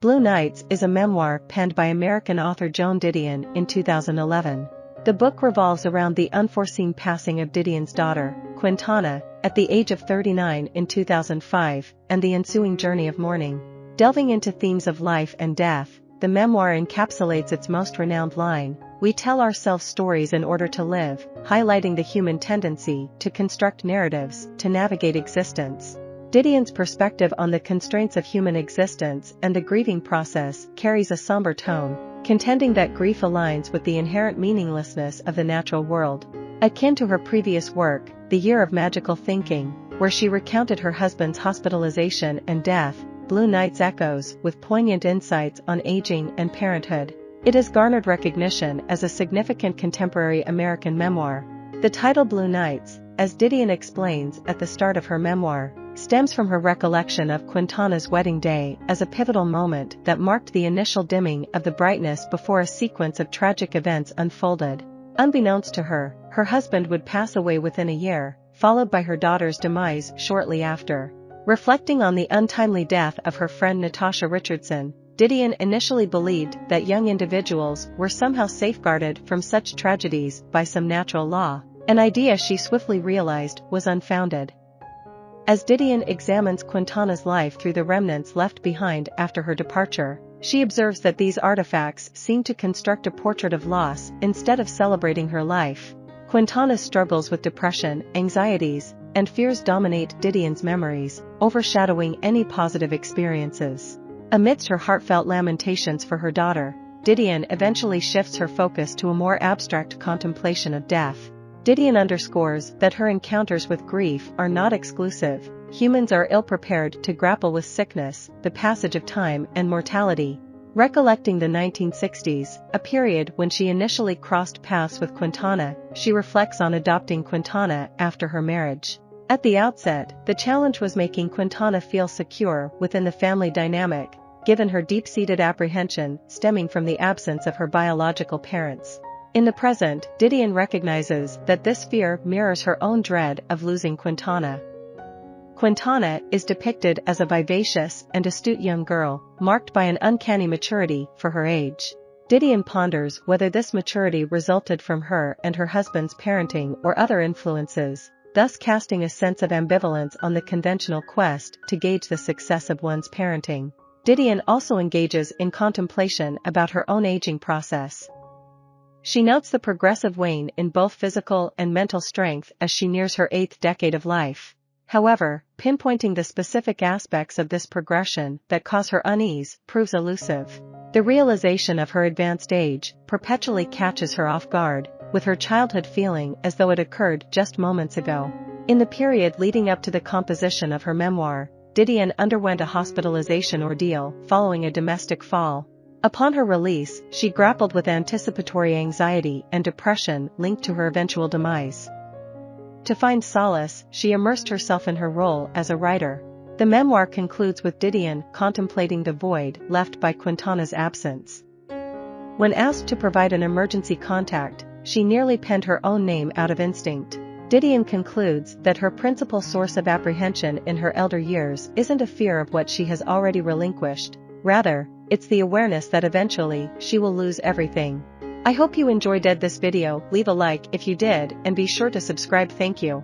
Blue Nights is a memoir penned by American author Joan Didion in 2011. The book revolves around the unforeseen passing of Didion's daughter, Quintana, at the age of 39 in 2005, and the ensuing journey of mourning. Delving into themes of life and death, the memoir encapsulates its most renowned line, "We tell ourselves stories in order to live," highlighting the human tendency to construct narratives to navigate existence. Didion's perspective on the constraints of human existence and the grieving process carries a somber tone, contending that grief aligns with the inherent meaninglessness of the natural world. Akin to her previous work, The Year of Magical Thinking, where she recounted her husband's hospitalization and death, Blue Nights echoes with poignant insights on aging and parenthood. It has garnered recognition as a significant contemporary American memoir. The title Blue Nights, as Didion explains at the start of her memoir, stems from her recollection of Quintana's wedding day as a pivotal moment that marked the initial dimming of the brightness before a sequence of tragic events unfolded. Unbeknownst to her, her husband would pass away within a year, followed by her daughter's demise shortly after. Reflecting on the untimely death of her friend Natasha Richardson, Didion initially believed that young individuals were somehow safeguarded from such tragedies by some natural law, an idea she swiftly realized was unfounded. As Didion examines Quintana's life through the remnants left behind after her departure, she observes that these artifacts seem to construct a portrait of loss instead of celebrating her life. Quintana's struggles with depression, anxieties, and fears dominate Didion's memories, overshadowing any positive experiences. Amidst her heartfelt lamentations for her daughter, Didion eventually shifts her focus to a more abstract contemplation of death. Didion underscores that her encounters with grief are not exclusive. Humans are ill-prepared to grapple with sickness, the passage of time, and mortality. Recollecting the 1960s, a period when she initially crossed paths with Quintana, she reflects on adopting Quintana after her marriage. At the outset, the challenge was making Quintana feel secure within the family dynamic, given her deep-seated apprehension stemming from the absence of her biological parents. In the present, Didion recognizes that this fear mirrors her own dread of losing Quintana. Quintana is depicted as a vivacious and astute young girl, marked by an uncanny maturity for her age. Didion ponders whether this maturity resulted from her and her husband's parenting or other influences, thus casting a sense of ambivalence on the conventional quest to gauge the success of one's parenting. Didion also engages in contemplation about her own aging process. She notes the progressive wane in both physical and mental strength as she nears her 8th decade of life. However, pinpointing the specific aspects of this progression that cause her unease proves elusive. The realization of her advanced age perpetually catches her off guard, with her childhood feeling as though it occurred just moments ago. In the period leading up to the composition of her memoir, Didion underwent a hospitalization ordeal following a domestic fall. Upon her release, she grappled with anticipatory anxiety and depression linked to her eventual demise. To find solace, she immersed herself in her role as a writer. The memoir concludes with Didion contemplating the void left by Quintana's absence. When asked to provide an emergency contact, she nearly penned her own name out of instinct. Didion concludes that her principal source of apprehension in her elder years isn't a fear of what she has already relinquished. Rather, it's the awareness that eventually she will lose everything. I hope you enjoyed this video. Leave a like if you did and be sure to subscribe. Thank you.